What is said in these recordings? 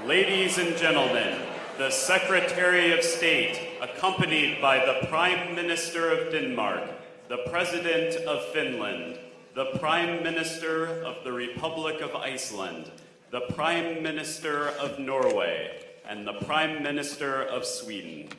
Ladies and gentlemen, the Secretary of State, accompanied by the Prime Minister of Denmark, the President of Finland, the Prime Minister of the Republic of Iceland, the Prime Minister of Norway, and the Prime Minister of Sweden.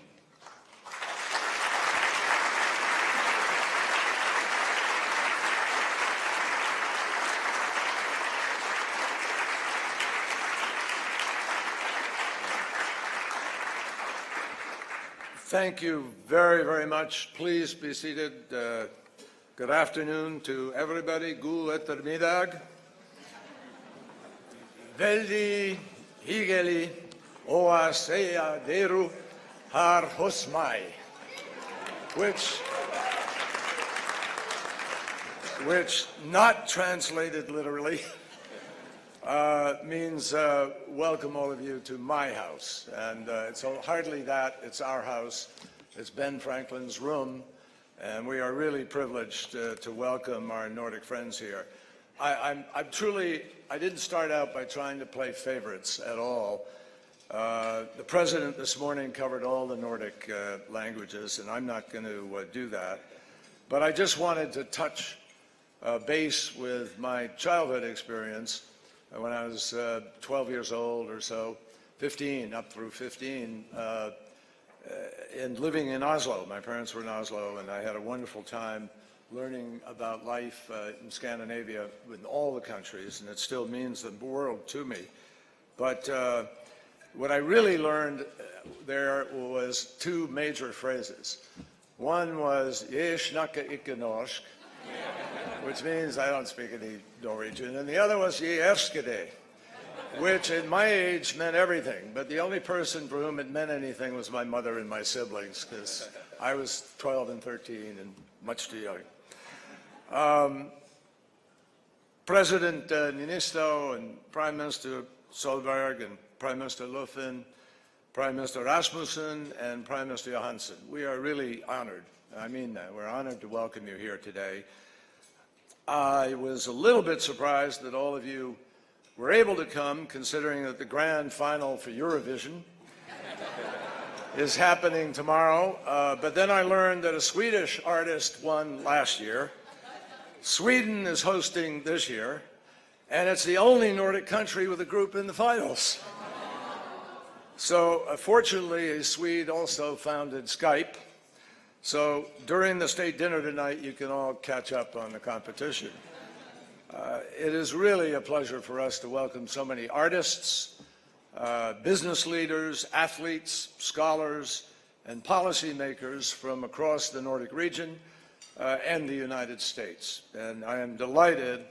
Thank you very, very much. Please be seated. Good afternoon to everybody. God eftermiddag. Väldigt hyggelig att säga deru här hos mig, which not translated literally means welcome all of you to my house. And it's hardly that, it's our house. It's Ben Franklin's room, and we are really privileged to welcome our Nordic friends here. I didn't start out by trying to play favorites at all. The President this morning covered all the Nordic languages, and I'm not going to do that. But I just wanted to touch base with my childhood experience when I was 12 years old or so, 15, up through 15, and living in Oslo. My parents were in Oslo, and I had a wonderful time learning about life in Scandinavia in all the countries, and it still means the world to me. But what I really learned there was two major phrases. One was, "Jeg snakker ikke norsk," which means I don't speak any Norwegian, and the other was "Jeg elsker deg," which at my age meant everything, but the only person for whom it meant anything was my mother and my siblings, because I was 12 and 13 and much too young. President Niinisto and Prime Minister Solberg and Prime Minister Löfven, Prime Minister Rasmussen and Prime Minister Johansson, we are really honored. I mean that. We're honored to welcome you here today. I was a little bit surprised that all of you were able to come, considering that the grand final for Eurovision is happening tomorrow. But then I learned that a Swedish artist won last year. Sweden is hosting this year, and it's the only Nordic country with a group in the finals. So fortunately, a Swede also founded Skype. So during the state dinner tonight, you can all catch up on the competition. It is really a pleasure for us to welcome so many artists, business leaders, athletes, scholars, and policymakers from across the Nordic region and the United States. And I am delighted,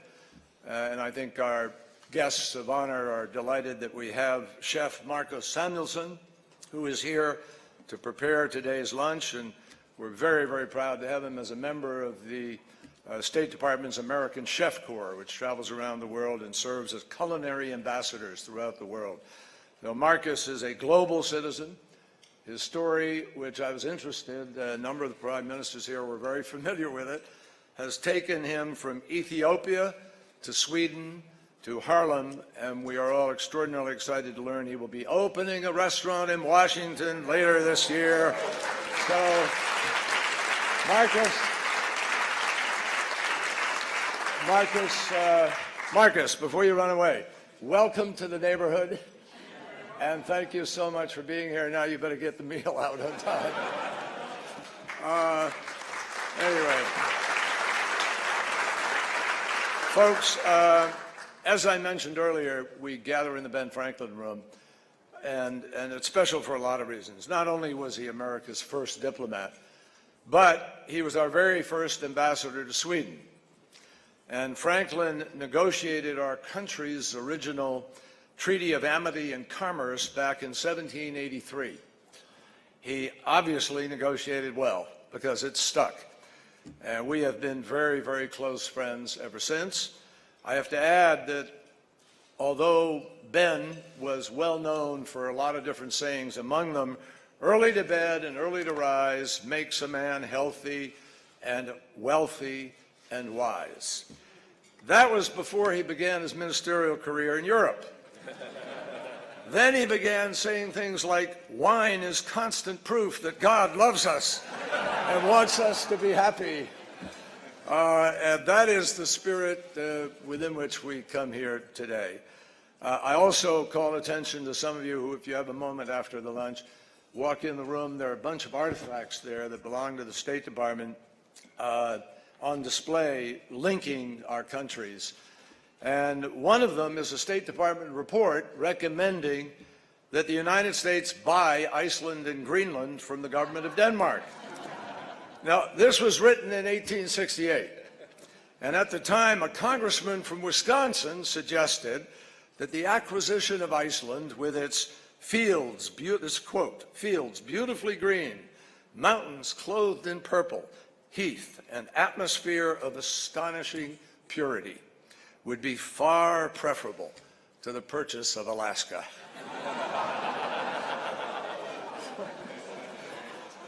and I think our guests of honor are delighted that we have Chef Marcus Samuelsson, who is here to prepare today's lunch, and we're very, very proud to have him as a member of the State Department's American Chef Corps, which travels around the world and serves as culinary ambassadors throughout the world. Now, Marcus is a global citizen. His story, which I was interested, a number of the prime ministers here were very familiar with it, has taken him from Ethiopia to Sweden to Harlem, and we are all extraordinarily excited to learn he will be opening a restaurant in Washington later this year. So, Marcus, before you run away, welcome to the neighborhood, and thank you so much for being here. Now you better get the meal out on time. Anyway, folks, as I mentioned earlier, we gather in the Ben Franklin room, and it's special for a lot of reasons. Not only was he America's first diplomat, but he was our very first ambassador to Sweden. And Franklin negotiated our country's original Treaty of Amity and Commerce back in 1783. He obviously negotiated well, because it stuck. And we have been very, very close friends ever since. I have to add that although Ben was well known for a lot of different sayings, among them, early to bed and early to rise makes a man healthy and wealthy and wise. That was before he began his ministerial career in Europe. Then he began saying things like, wine is constant proof that God loves us and wants us to be happy. And that is the spirit within which we come here today. I also call attention to some of you who, if you have a moment after the lunch, walk in the room. There are a bunch of artifacts there that belong to the State Department on display linking our countries. And one of them is a State Department report recommending that the United States buy Iceland and Greenland from the government of Denmark. Now, this was written in 1868. And at the time, a congressman from Wisconsin suggested that the acquisition of Iceland with its fields, this quote, fields beautifully green, mountains clothed in purple, heath, and atmosphere of astonishing purity would be far preferable to the purchase of Alaska.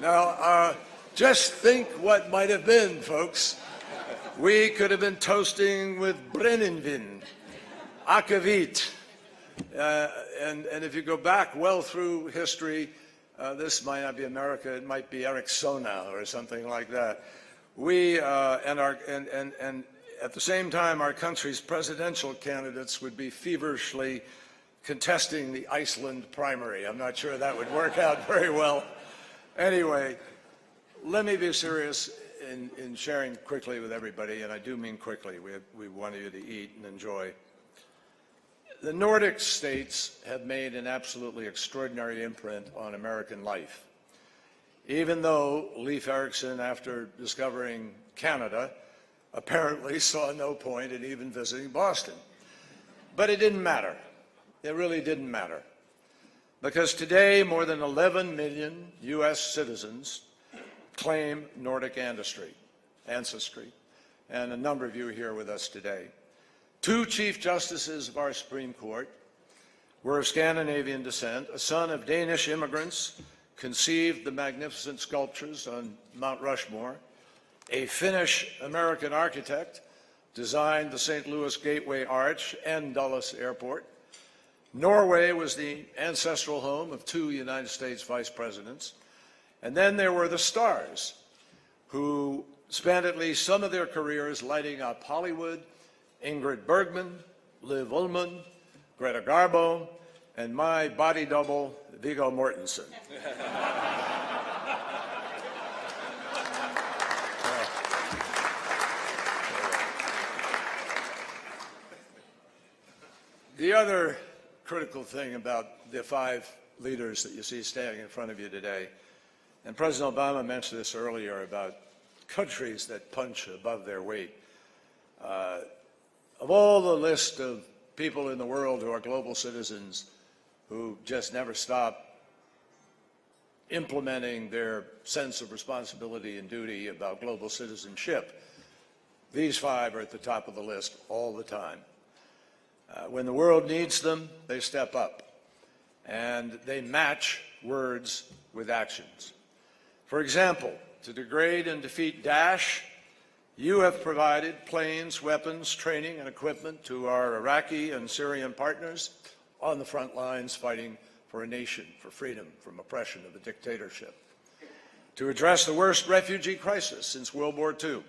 Now, just think what might have been, folks. We could have been toasting with Brennivin, akavit, and if you go back well through history, this might not be America, it might be Eric Sona or something like that. We and at the same time, our country's presidential candidates would be feverishly contesting the Iceland primary. I'm not sure that would work out very well. Anyway, let me be serious in sharing quickly with everybody, and I do mean quickly. We want you to eat and enjoy. The Nordic states have made an absolutely extraordinary imprint on American life. Even though Leif Erikson, after discovering Canada, apparently saw no point in even visiting Boston. But it didn't matter. It really didn't matter. Because today, more than 11 million U.S. citizens claim Nordic ancestry, and a number of you are here with us today. 2 Chief Justices of our Supreme Court were of Scandinavian descent. A son of Danish immigrants conceived the magnificent sculptures on Mount Rushmore. A Finnish-American architect designed the St. Louis Gateway Arch and Dulles Airport. Norway was the ancestral home of 2 United States vice presidents. And then there were the stars, who spent at least some of their careers lighting up Hollywood: Ingrid Bergman, Liv Ullmann, Greta Garbo, and my body double, Viggo Mortensen. The other critical thing about the 5 leaders that you see standing in front of you today, and President Obama mentioned this earlier about countries that punch above their weight. Of all the list of people in the world who are global citizens who just never stop implementing their sense of responsibility and duty about global citizenship, these 5 are at the top of the list all the time. When the world needs them, they step up, and they match words with actions. For example, to degrade and defeat Daesh, you have provided planes, weapons, training, and equipment to our Iraqi and Syrian partners on the front lines fighting for a nation, for freedom from oppression of a dictatorship. To address the worst refugee crisis since World War II,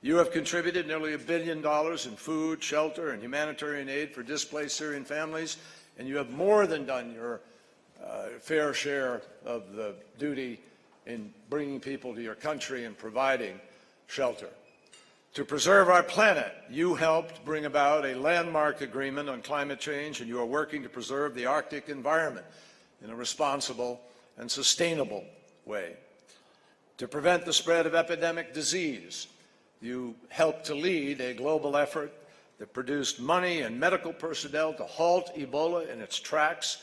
you have contributed nearly $1 billion in food, shelter, and humanitarian aid for displaced Syrian families, and you have more than done your fair share of the duty in bringing people to your country and providing shelter. To preserve our planet, you helped bring about a landmark agreement on climate change, and you are working to preserve the Arctic environment in a responsible and sustainable way. To prevent the spread of epidemic disease, you helped to lead a global effort that produced money and medical personnel to halt Ebola in its tracks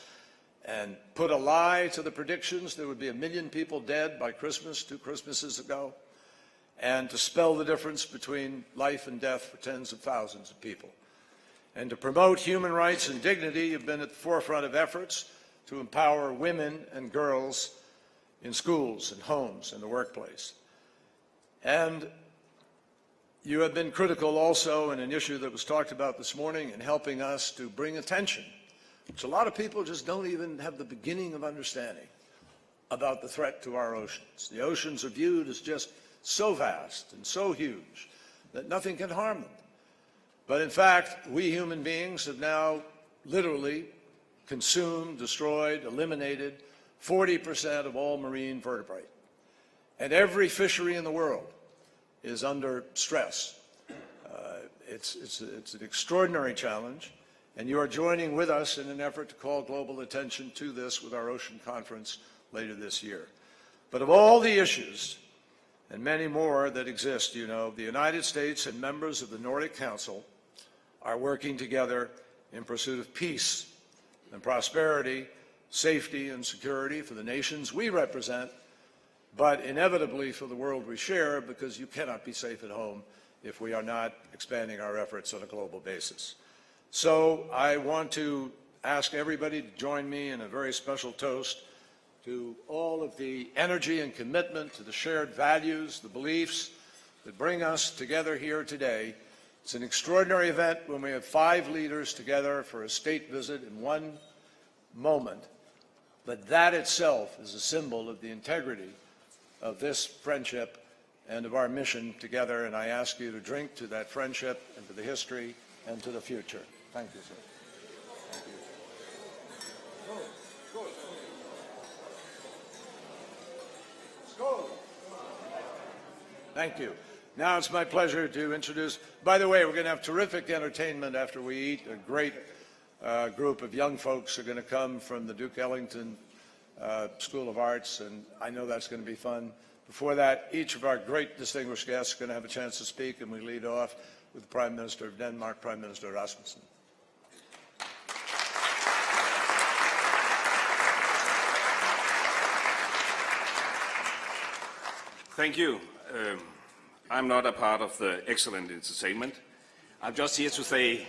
and put a lie to the predictions there would be 1 million people dead by Christmas 2 Christmases ago, and to spell the difference between life and death for tens of thousands of people. And to promote human rights and dignity, you've been at the forefront of efforts to empower women and girls in schools and homes and the workplace. And you have been critical also in an issue that was talked about this morning in helping us to bring attention which a lot of people just don't even have the beginning of understanding about the threat to our oceans. The oceans are viewed as just so vast and so huge that nothing can harm them. But in fact, we human beings have now literally consumed, destroyed, eliminated 40% of all marine vertebrate. And every fishery in the world is under stress. It's an extraordinary challenge, and you are joining with us in an effort to call global attention to this with our ocean conference later this year. But of all the issues, and many more that exist, you know, the United States and members of the Nordic Council are working together in pursuit of peace and prosperity, safety and security for the nations we represent, but inevitably for the world we share, because you cannot be safe at home if we are not expanding our efforts on a global basis. So I want to ask everybody to join me in a very special toast to all of the energy and commitment to the shared values, the beliefs that bring us together here today. It's an extraordinary event when we have 5 leaders together for a state visit in one moment, but that itself is a symbol of the integrity of this friendship and of our mission together, and I ask you to drink to that friendship and to the history and to the future. Thank you, sir. Thank you. Now it's my pleasure to introduce, by the way, we're going to have terrific entertainment after we eat. A great group of young folks are going to come from the Duke Ellington School of Arts, and I know that's going to be fun. Before that, each of our great distinguished guests are going to have a chance to speak, and we lead off with the Prime Minister of Denmark, Prime Minister Rasmussen. Thank you. I'm not a part of the excellent entertainment. I'm just here to say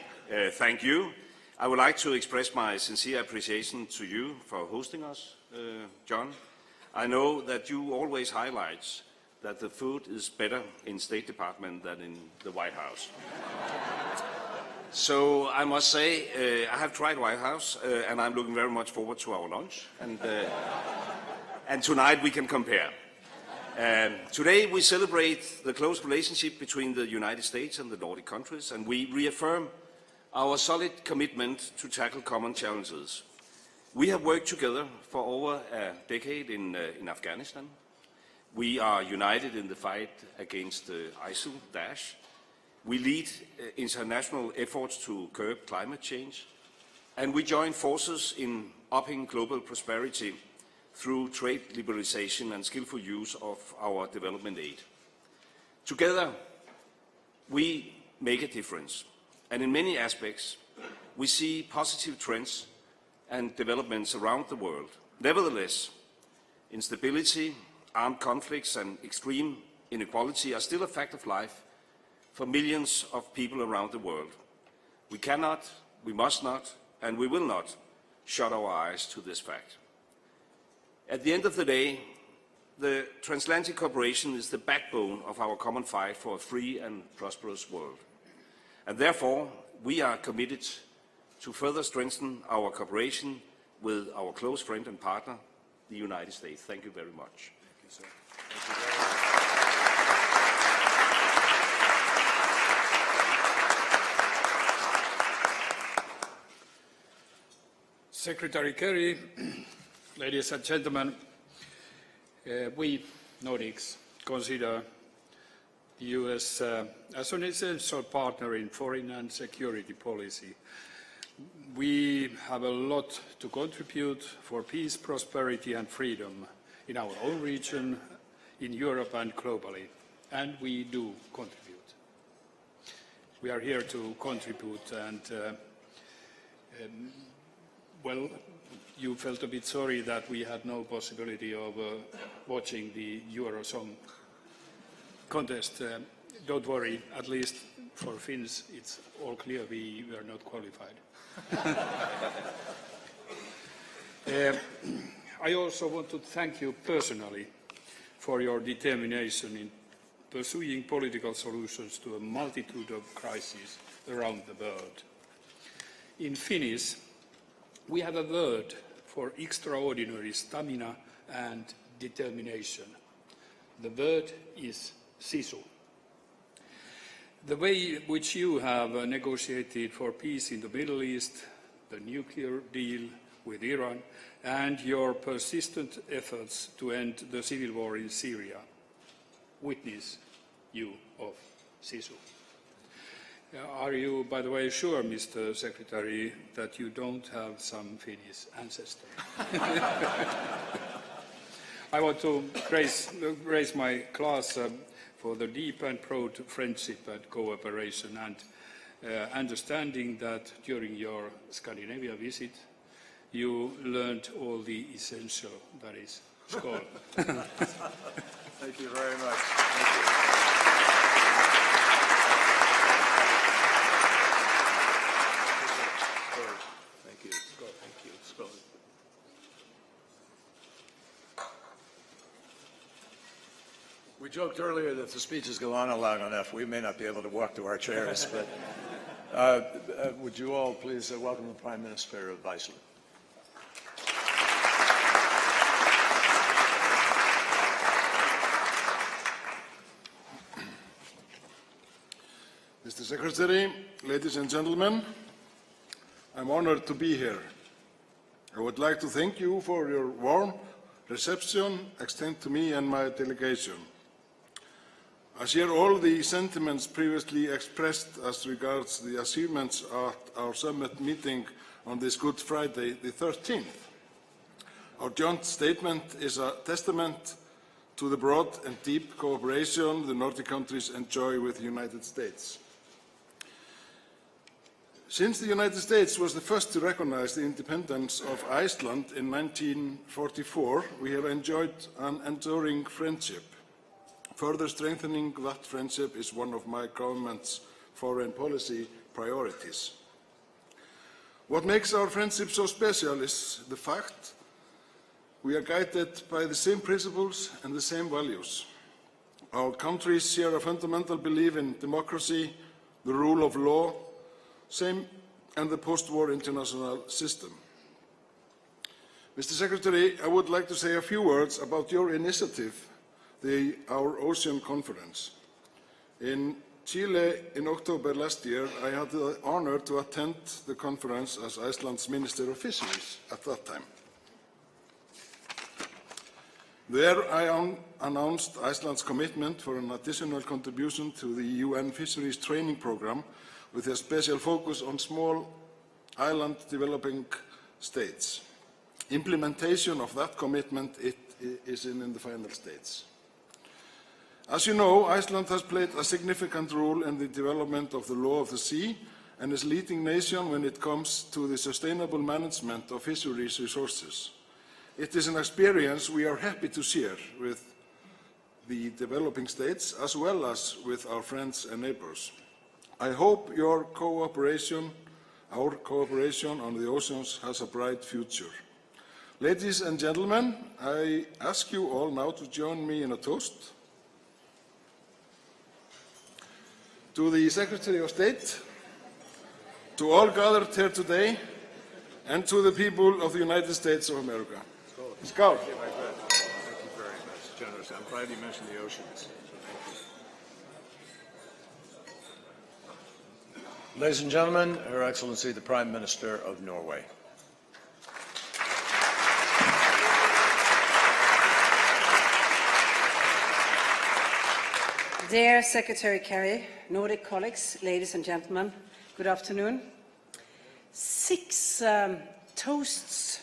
thank you. I would like to express my sincere appreciation to you for hosting us, John. I know that you always highlight that the food is better in State Department than in the White House. So I must say, I have tried White House, and I'm looking very much forward to our lunch. And tonight we can compare. Today we celebrate the close relationship between the United States and the Nordic countries, and we reaffirm our solid commitment to tackle common challenges. We have worked together for over a decade in Afghanistan. We are united in the fight against ISIL, Daesh. We lead international efforts to curb climate change, and we join forces in upping global prosperity through trade liberalization and skillful use of our development aid. Together, we make a difference, and in many aspects, we see positive trends and developments around the world. Nevertheless, instability, armed conflicts, and extreme inequality are still a fact of life for millions of people around the world. We cannot, we must not, and we will not shut our eyes to this fact. At the end of the day, the transatlantic cooperation is the backbone of our common fight for a free and prosperous world. And therefore, we are committed to further strengthen our cooperation with our close friend and partner, the United States. Thank you very much. Thank you, sir. Thank you very much. Secretary Kerry, ladies and gentlemen, we Nordics consider the US as an essential partner in foreign and security policy. We have a lot to contribute for peace, prosperity and freedom in our own region, in Europe and globally, and we do contribute. We are here to contribute, and well, you felt a bit sorry that we had no possibility of watching the Euro Song contest. Don't worry, at least for Finns, it's all clear we are not qualified. I also want to thank you personally for your determination in pursuing political solutions to a multitude of crises around the world. In Finnish, we have a word for extraordinary stamina and determination. The word is sisu. The way which you have negotiated for peace in the Middle East, the nuclear deal with Iran, and your persistent efforts to end the civil war in Syria witness you of sisu. Are you, by the way, sure, Mr. Secretary, that you don't have some Finnish ancestor? I want to raise my glass for the deep and proud friendship and cooperation and understanding that during your Scandinavia visit you learned all the essential, that is, skål. Thank you very much. Thank you. Thank you. Skål. Thank you. Skål. We joked earlier that the speeches go on long enough. We may not be able to walk to our chairs, but would you all please welcome the Prime Minister of Iceland. Mr. Secretary, ladies and gentlemen, I'm honored to be here. I would like to thank you for your warm reception extended to me and my delegation. I share all the sentiments previously expressed as regards the achievements at our summit meeting on this Good Friday, the 13th. Our joint statement is a testament to the broad and deep cooperation the Nordic countries enjoy with the United States. Since the United States was the first to recognize the independence of Iceland in 1944, we have enjoyed an enduring friendship. Further strengthening that friendship is one of my government's foreign policy priorities. What makes our friendship so special is the fact we are guided by the same principles and the same values. Our countries share a fundamental belief in democracy, the rule of law, and the post-war international system. Mr. Secretary, I would like to say a few words about your initiative, our Ocean Conference. In Chile in October last year, I had the honor to attend the conference as Iceland's Minister of Fisheries at that time. There I announced Iceland's commitment for an additional contribution to the UN Fisheries Training Programme with a special focus on small island developing states. Implementation of that commitment is in the final stages. As you know, Iceland has played a significant role in the development of the law of the sea and is a leading nation when it comes to the sustainable management of fisheries resources. It is an experience we are happy to share with the developing states as well as with our friends and neighbors. I hope our cooperation on the oceans has a bright future. Ladies and gentlemen, I ask you all now to join me in a toast. To the Secretary of State, to all gathered here today, and to the people of the United States of America. Skål. Thank you very much. Generous. I'm glad you mentioned the oceans. Ladies and gentlemen, Her Excellency, the Prime Minister of Norway. Dear Secretary Kerry, Nordic colleagues, ladies and gentlemen, good afternoon. 6 toasts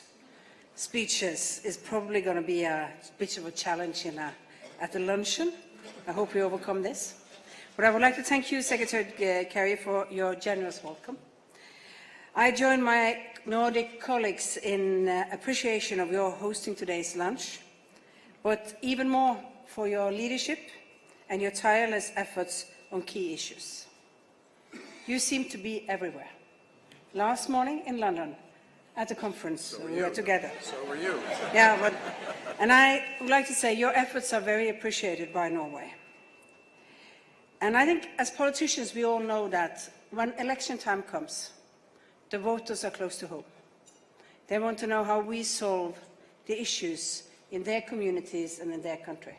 speeches is probably going to be a bit of a challenge at the luncheon. I hope we overcome this. But I would like to thank you, Secretary Kerry, for your generous welcome. I join my Nordic colleagues in appreciation of your hosting today's lunch, but even more for your leadership and your tireless efforts on key issues. You seem to be everywhere. Last morning in London, at the conference, we were together. So were you. Yeah, and I would like to say your efforts are very appreciated by Norway. And I think as politicians, we all know that when election time comes, the voters are close to home. They want to know how we solve the issues in their communities and in their country.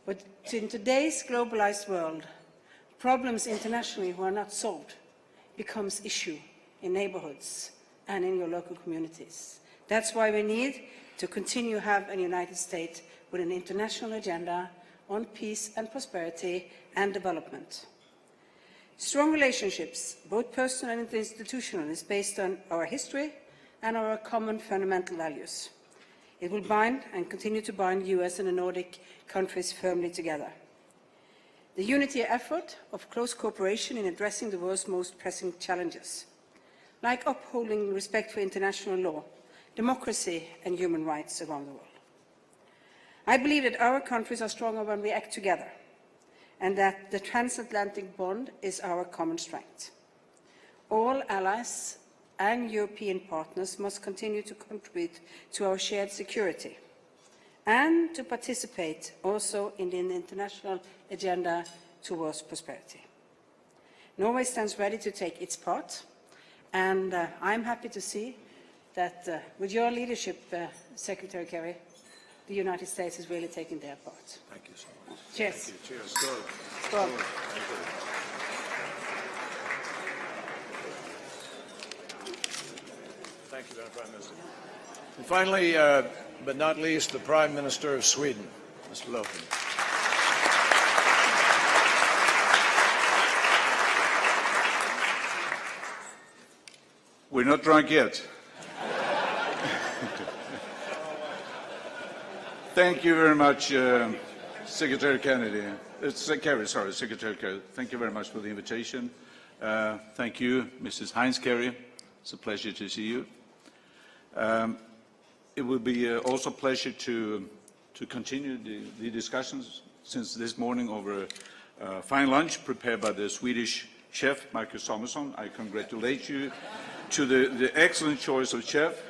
But in today's globalized world, problems internationally who are not solved becomes issue in neighborhoods and in your local communities. That's why we need to continue to have a United States with an international agenda on peace and prosperity and development. Strong relationships, both personal and institutional, is based on our history and our common fundamental values. It will bind and continue to bind the US and the Nordic countries firmly together. The unity effort of close cooperation in addressing the world's most pressing challenges, like upholding respect for international law, democracy and human rights around the world. I believe that our countries are stronger when we act together, and that the transatlantic bond is our common strength. All allies and European partners must continue to contribute to our shared security and to participate also in the international agenda towards prosperity. Norway stands ready to take its part, and I'm happy to see that with your leadership, Secretary Kerry, the United States is really taking their part. Thank you so much. Cheers. Thank you. Cheers. Good. Well, Thank you, Madam Prime Minister. And finally, but not least, the Prime Minister of Sweden, Mr. Löfven. We're not drunk yet. Thank you very much, Secretary Kennedy. Secretary Kerry. Thank you very much for the invitation. Thank you, Mrs. Heinz Kerry. It's a pleasure to see you. It will be also a pleasure to continue the discussions since this morning over a fine lunch prepared by the Swedish chef, Marcus Samuelsson. I congratulate you to the excellent choice of chef.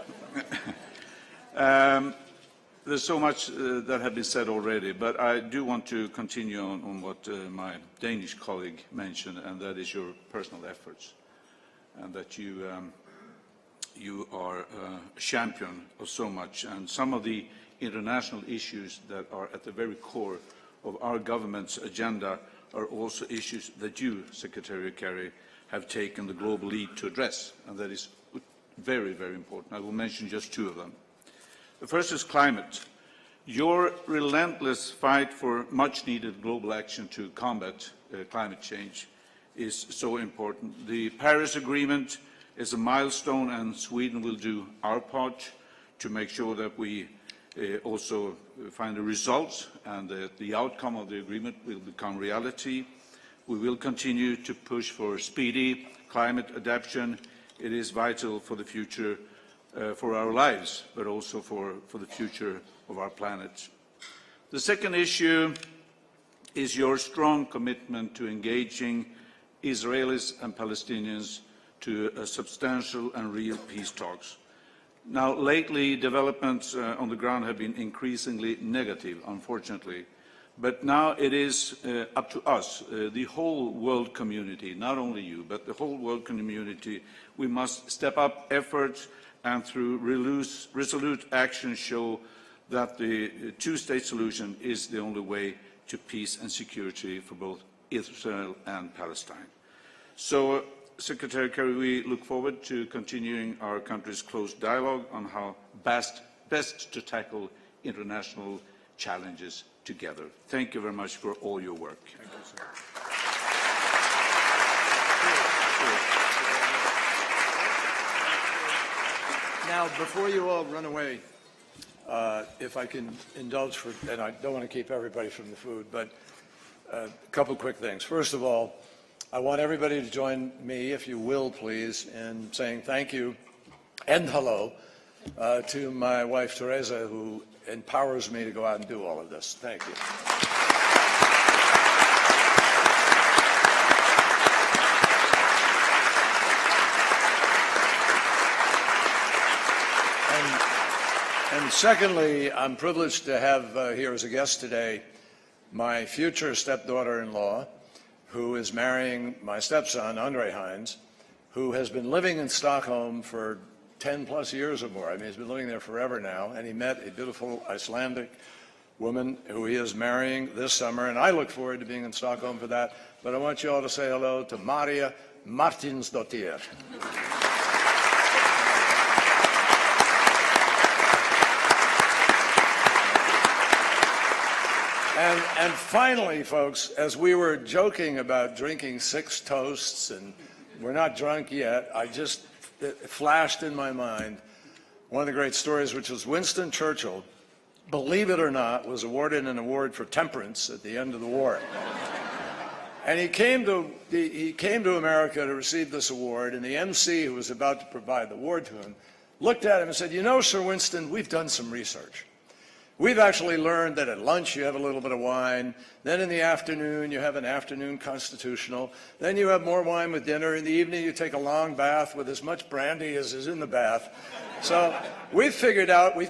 There's so much that has been said already, but I do want to continue on what my Danish colleague mentioned, and that is your personal efforts, and that you are a champion of so much. And some of the international issues that are at the very core of our government's agenda are also issues that you, Secretary Kerry, have taken the global lead to address, and that is very, very important. I will mention just two of them. The first is climate. Your relentless fight for much-needed global action to combat climate change is so important. The Paris Agreement is a milestone, and Sweden will do our part to make sure that we also find the results and that the outcome of the agreement will become reality. We will continue to push for speedy climate adaptation. It is vital for the future, for our lives, but also for the future of our planet. The second issue is your strong commitment to engaging Israelis and Palestinians to substantial and real peace talks. Now, lately, developments on the ground have been increasingly negative, unfortunately. But now it is up to us, the whole world community, not only you, but the whole world community. We must step up efforts and through resolute action show that the two-state solution is the only way to peace and security for both Israel and Palestine. So, Secretary Kerry, we look forward to continuing our country's close dialogue on how best to tackle international challenges together. Thank you very much for all your work. Thank you, sir. Now, before you all run away, if I can indulge for, and I don't want to keep everybody from the food, but a couple quick things. First of all, I want everybody to join me, if you will, please, in saying thank you and hello to my wife, Teresa, who empowers me to go out and do all of this. Thank you. And secondly, I'm privileged to have here as a guest today my future stepdaughter-in-law, who is marrying my stepson, Andre Heinz, who has been living in Stockholm for 10 plus years or more. I mean, he's been living there forever now, and he met a beautiful Icelandic woman who he is marrying this summer, and I look forward to being in Stockholm for that. But I want you all to say hello to Maria Martinsdottir. And finally, folks, as we were joking about drinking 6 toasts, and we're not drunk yet, it flashed in my mind one of the great stories, which was Winston Churchill, believe it or not, was awarded an award for temperance at the end of the war. And he came to America to receive this award, and the MC who was about to provide the award to him looked at him and said, "You know, Sir Winston, we've done some research. We've actually learned that at lunch you have a little bit of wine, then in the afternoon you have an afternoon constitutional, then you have more wine with dinner, in the evening you take a long bath with as much brandy as is in the bath. So we've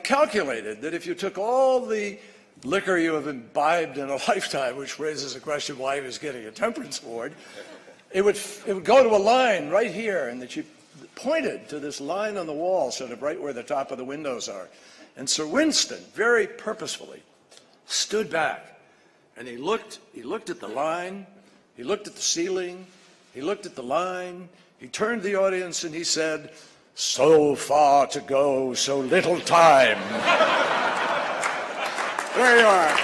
calculated that if you took all the liquor you have imbibed in a lifetime," which raises a question why he was getting a temperance award, it would go to a line right here, and that she pointed to this line on the wall, sort of right where the top of the windows are. And Sir Winston, very purposefully, stood back, and he looked at the line, he looked at the ceiling, he looked at the line, he turned to the audience and he said, "So far to go, so little time." There you are.